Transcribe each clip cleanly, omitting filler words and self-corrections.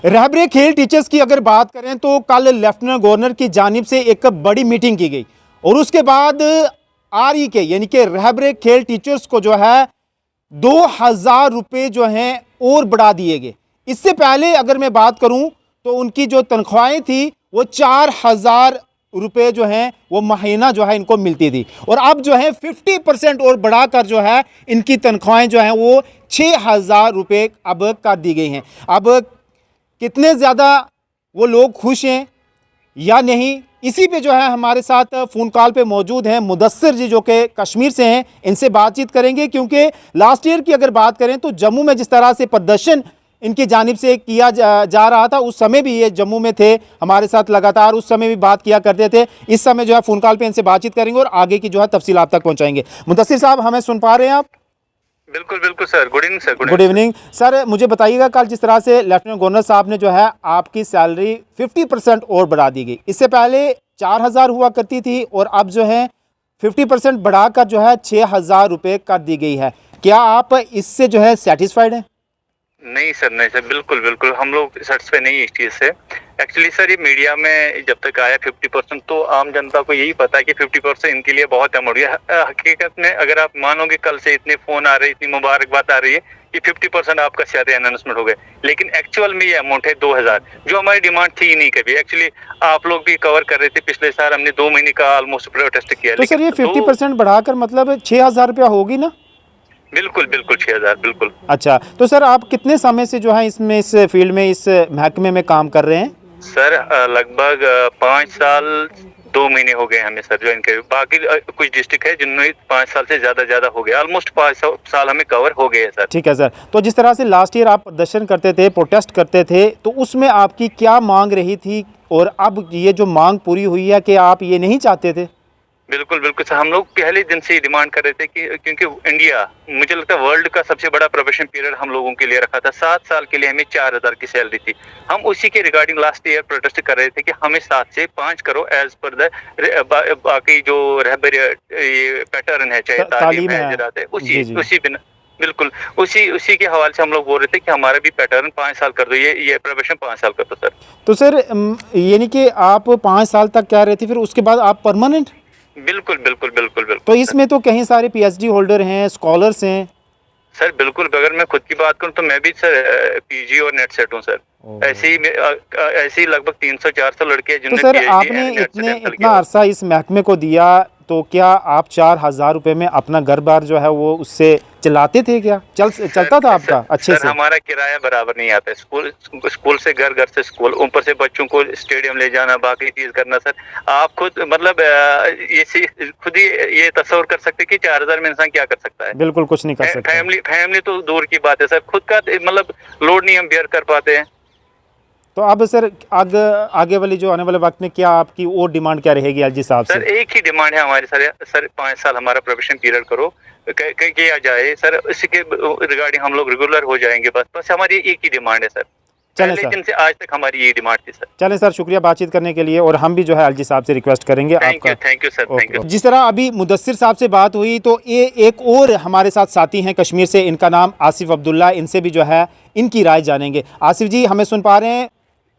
रहबरे खेल टीचर्स की अगर बात करें तो कल लेफ्टिनेंट गवर्नर की जानिब से एक बड़ी मीटिंग की गई और उसके बाद आरई के यानी कि रहबरे खेल टीचर्स को जो है 2000 रुपये जो हैं और बढ़ा दिए गए। इससे पहले अगर मैं बात करूं तो उनकी जो तनख्वाहें थी वो 4000 रुपये जो हैं वो महीना जो है इनको मिलती थी और अब जो है 50% और बढ़ाकर जो है इनकी तनख्वाहें जो हैं वो 6000 रुपये अब कर दी गई हैं। अब कितने ज़्यादा वो लोग खुश हैं या नहीं, इसी पे जो है हमारे साथ फ़ोन कॉल पे मौजूद हैं मुदस्सिर जी जो कि कश्मीर से हैं। इनसे बातचीत करेंगे क्योंकि लास्ट ईयर की अगर बात करें तो जम्मू में जिस तरह से प्रदर्शन इनकी जानिब से किया जा रहा था, उस समय भी ये जम्मू में थे हमारे साथ लगातार, उस समय भी बात किया करते थे। इस समय जो है फ़ोन कॉल पे इनसे बातचीत करेंगे और आगे की जो है तफसील आप तक पहुँचाएंगे। मुदस्सिर साहब, हमें सुन पा रहे हैं आप? बिल्कुल बिल्कुल sir. Good evening sir. Good evening sir. मुझे बताइएगा कल जिस तरह से लेफ्टिनेंट गवर्नर साहब ने जो है आपकी सैलरी 50% और बढ़ा दी गई। इससे पहले 4000 हुआ करती थी और अब जो है 50% बढ़ाकर जो है 6000 रुपये कर दी गई है। क्या आप इससे जो है सेटिस्फाइड हैं? नहीं सर, बिल्कुल बिल्कुल हम लोग सेटिस्फाई नहीं इस चीज़ से। एक्चुअली सर ये मीडिया में जब तक आया 50%, तो आम जनता को यही पता है कि 50% इनके लिए बहुत अमाउंट है। हकीकत में अगर आप मानोगे कल से इतने फ़ोन आ रहे, इतनी मुबारकबाद आ रही है कि 50% आपका सैलरी अनाउंसमेंट हो गए, लेकिन एक्चुअल में ये अमाउंट है 2000, जो हमारी डिमांड थी ही नहीं कभी। एक्चुअली आप लोग भी कवर कर रहे थे पिछले साल, हमने 2 महीने का ऑलमोस्ट प्रोटेस्ट किया। तो सर ये 50% बढ़ाकर मतलब 6000 रुपया होगी ना? बिल्कुल बिल्कुल 6000 बिल्कुल। अच्छा, तो सर आप कितने समय से जो है इसमें, इस फील्ड में, इस महकमे में काम कर रहे हैं? सर लगभग 5 साल 2 महीने हो गए हमें सर ज्वाइन करे। बाकी कुछ डिस्ट्रिक्ट है जिनमें 5 साल से ज़्यादा हो गया, ऑलमोस्ट 5 साल हमें कवर हो गए सर। ठीक है सर। तो जिस तरह से लास्ट ईयर आप प्रदर्शन करते थे, प्रोटेस्ट करते थे, तो उसमें आपकी क्या मांग रही थी और अब ये जो मांग पूरी हुई है कि आप ये नहीं चाहते थे? बिल्कुल बिल्कुल सर, हम लोग पहले दिन से ही डिमांड कर रहे थे कि क्योंकि इंडिया, मुझे लगता है वर्ल्ड का सबसे बड़ा प्रोबेशन पीरियड हम लोगों के लिए रखा था। 7 साल के लिए हमें 4000 की सैलरी थी। हम उसी के रिगार्डिंग लास्ट ईयर प्रोटेस्ट कर रहे थे कि हमें 7 से 5 करो एज पर द बाकी जो रहबर ये पैटर्न है, चाहे तालीम है, ज़राअत है, उसी बिना बिल्कुल उसी के हवाले से हम लोग बोल रहे थे कि हमारा भी पैटर्न 5 साल कर दो, ये प्रोबेशन 5 साल कर दो सर। तो सर यानी कि आप 5 साल तक कह रहे थे, फिर उसके बाद आप परमानेंट? बिल्कुल बिल्कुल बिल्कुल बिल्कुल। तो इसमें तो कहीं सारे पीएचडी होल्डर हैं, स्कॉलर्स हैं सर। बिल्कुल, अगर मैं खुद की बात करूं तो मैं भी सर पीजी और नेट सेट हूं सर। ऐसे ही लगभग 300-400 लड़के हैं जिन्होंने। तो सर आपने इतना अरसा इस महकमे को दिया, तो क्या आप 4000 रुपये में अपना घर बार जो है वो उससे चलाते थे? क्या चलता था आपका अच्छे से? हमारा किराया बराबर नहीं आता। स्कूल से घर, घर से स्कूल, ऊपर से बच्चों को स्टेडियम ले जाना, बाकी चीज करना सर। आप खुद मतलब ये खुद ही ये तस्वर कर सकते कि 4000 में इंसान क्या कर सकता है। बिल्कुल कुछ नहीं कर सकता। फैमिली तो दूर की बात है सर, खुद का मतलब लोड नहीं हम बेयर कर पाते हैं। तो अब सर आगे वाली जो आने वाले वक्त में क्या आपकी और डिमांड क्या रहेगी एलजी साहब से? सर एक ही डिमांड है हमारी सर 5 साल हमारा प्रोबेशन पीरियड करो किया जाए सर। इसी के रिगार्डिंग हम लोग रेगुलर हो जाएंगे। बस हमारी एक ही डिमांड है सर। पहले दिन से आज तक हमारी ये डिमांड थी सर। चलें सर, शुक्रिया बातचीत करने के लिए और हम भी जो है एलजी साहब से रिक्वेस्ट करेंगे आपका। Thank you sir, thank you. जिस तरह अभी मुदस्सिर साहब से बात हुई, तो ये एक और हमारे साथ साथी हैं कश्मीर से, इनका नाम आसिफ अब्दुल्ला। इनसे भी जो है इनकी राय जानेंगे। आसिफ जी, हमें सुन पा रहे हैं?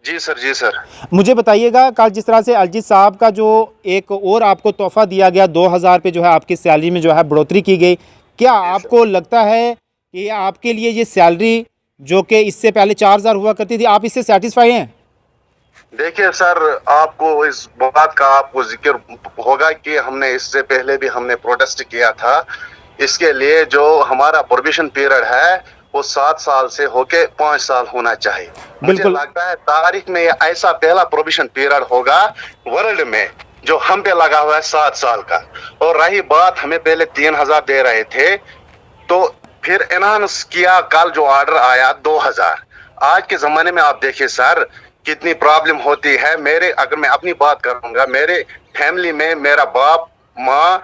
जी सर, जी सर। मुझे बताइएगा कल जिस तरह से एलजी साहब का जो एक और आपको तोहफा दिया गया, 2000 पे जो है आपकी सैलरी में जो है बढ़ोतरी की गई, क्या आपको लगता है कि आपके लिए ये सैलरी जो कि इससे पहले 4000 हुआ करती थी, आप इससे सेटिस्फाई हैं? देखिए सर, आपको इस बात का आपको जिक्र होगा कि हमने इससे पहले भी हमने प्रोटेस्ट किया था। इसके लिए जो हमारा प्रोबेशन पीरियड है वो 7 साल से होके 5 साल होना चाहिए। मुझे लगता है तारीख में ऐसा पहला प्रोबेशन पीरियड होगा वर्ल्ड में जो हम पे लगा हुआ है 7 साल का। और रही बात, हमें पहले 3000 दे रहे थे, तो फिर एनहांस किया, कल जो ऑर्डर आया 2000। आज के जमाने में आप देखिए सर कितनी प्रॉब्लम होती है। अगर मैं अपनी बात करूंगा, मेरे फैमिली में मेरा बाप, माँ,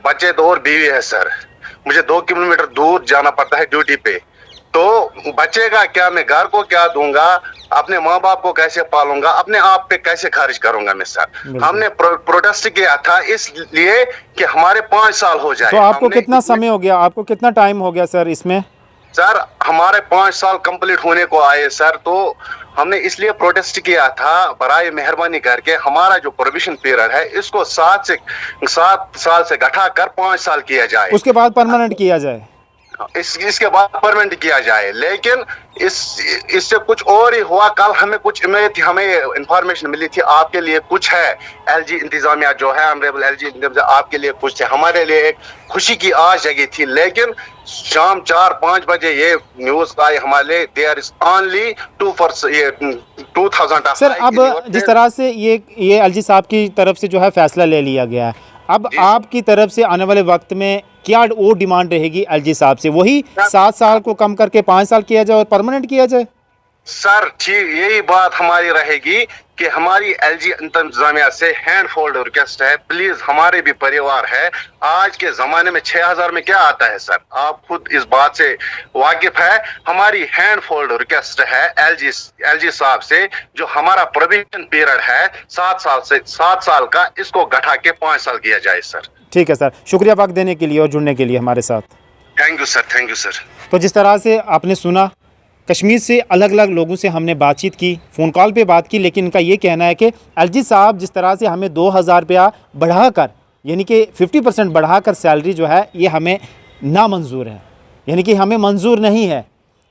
बच्चे 2 और बीवी है सर। मुझे 2 किलोमीटर दूर जाना पड़ता है ड्यूटी पे, तो बचेगा क्या? मैं घर को क्या दूंगा? अपने माँ बाप को कैसे पालूंगा? अपने आप पे कैसे खर्च करूंगा मैं सर? हमने प्रोटेस्ट किया था इसलिए कि हमारे 5 साल हो जाए। तो आपको कितना समय हो गया, आपको कितना टाइम हो गया सर इसमें? सर हमारे 5 साल कंप्लीट होने को आए सर, तो हमने इसलिए प्रोटेस्ट किया था, बराए मेहरबानी करके हमारा जो प्रोविजन पीरियड है इसको 7 साल से घटाकर 5 साल किया जाए, उसके बाद परमानेंट किया जाए। इसके बाद परमानेंट किया जाए। लेकिन इससे कुछ और ही हुआ। कल हमें कुछ उम्मीद थी, हमें इंफॉर्मेशन मिली थी आपके लिए कुछ है, एलजी इंतजामिया जो है, ऑनरेबल एलजी इंतजामिया आपके लिए कुछ थे, हमारे लिए एक खुशी की आस जगी थी। लेकिन शाम 4-5 बजे ये न्यूज आई हमारे, देयर इज ओनली 2000। सर अब जिस तरह से ये एलजी साहब की तरफ से जो है फैसला ले लिया गया है, अब आपकी तरफ से आने वाले वक्त में क्या वो डिमांड रहेगी एलजी साहब से? वही 7 साल को कम करके 5 साल किया जाए और परमानेंट किया जाए? सर ठीक यही बात हमारी रहेगी कि हमारी एलजी इंतजामिया से हैंड फोल्ड रिक्वेस्ट है, प्लीज हमारे भी परिवार है। आज के जमाने में 6000 में क्या आता है सर, आप खुद इस बात से वाकिफ है। हमारी हैंड फोल्ड रिक्वेस्ट है एलजी साहब से, जो हमारा प्रोविजन पीरियड है 7 साल का, इसको घटा के 5 साल किया जाए सर। ठीक है सर, शुक्रिया वक्त देने के लिए और जुड़ने के लिए हमारे साथ। Thank you sir, thank you sir. तो जिस तरह से आपने सुना, कश्मीर से अलग अलग लोगों से हमने बातचीत की, फ़ोन कॉल पे बात की, लेकिन इनका ये कहना है कि एलजी साहब जिस तरह से हमें 2000 रुपया बढ़ाकर, यानी कि 50% बढ़ाकर सैलरी जो है ये हमें नामंजूर है, यानी कि हमें मंजूर नहीं है,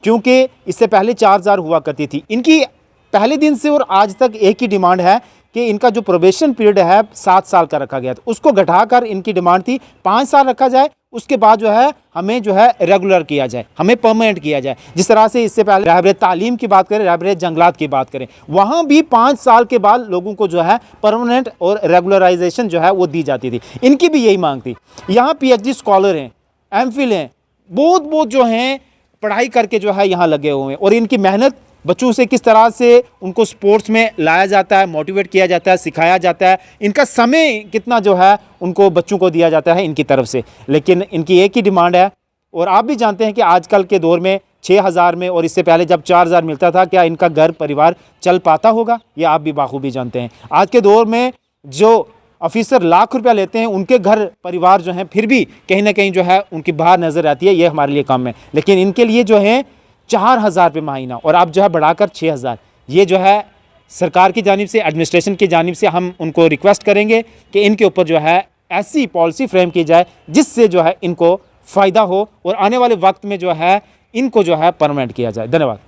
क्योंकि इससे पहले 4000 हुआ करती थी। इनकी पहले दिन से और आज तक एक ही डिमांड है कि इनका जो प्रोबेशन पीरियड है 7 साल का रखा गया था, उसको घटाकर इनकी डिमांड थी 5 साल रखा जाए, उसके बाद जो है हमें जो है रेगुलर किया जाए, हमें परमानेंट किया जाए। जिस तरह से इससे पहले रहबरे तालीम की बात करें, रहबरे जंगलात की बात करें, वहाँ भी 5 साल के बाद लोगों को जो है परमानेंट और रेगुलराइजेशन जो है वो दी जाती थी। इनकी भी यही मांग थी। यहाँ PhD स्कॉलर हैं, MPhil हैं, बहुत जो हैं पढ़ाई करके जो है यहाँ लगे हुए हैं, और इनकी मेहनत बच्चों से किस तरह से उनको स्पोर्ट्स में लाया जाता है, मोटिवेट किया जाता है, सिखाया जाता है, इनका समय कितना जो है उनको बच्चों को दिया जाता है इनकी तरफ से। लेकिन इनकी एक ही डिमांड है, और आप भी जानते हैं कि आजकल के दौर में 6000 में और इससे पहले जब 4000 मिलता था, क्या इनका घर परिवार चल पाता होगा? ये आप भी बाखूबी जानते हैं। आज के दौर में जो ऑफिसर लाख रुपया लेते हैं, उनके घर परिवार जो हैं फिर भी कहीं ना कहीं जो है उनकी बाहर नज़र आती है, ये हमारे लिए कम है। लेकिन इनके लिए जो है 4000 रुपये महीना, और आप जो है बढ़ाकर 6000, ये जो है सरकार की जानिब से, एडमिनिस्ट्रेशन की जानिब से हम उनको रिक्वेस्ट करेंगे कि इनके ऊपर जो है ऐसी पॉलिसी फ्रेम की जाए जिससे जो है इनको फ़ायदा हो और आने वाले वक्त में जो है इनको जो है परमानेंट किया जाए। धन्यवाद।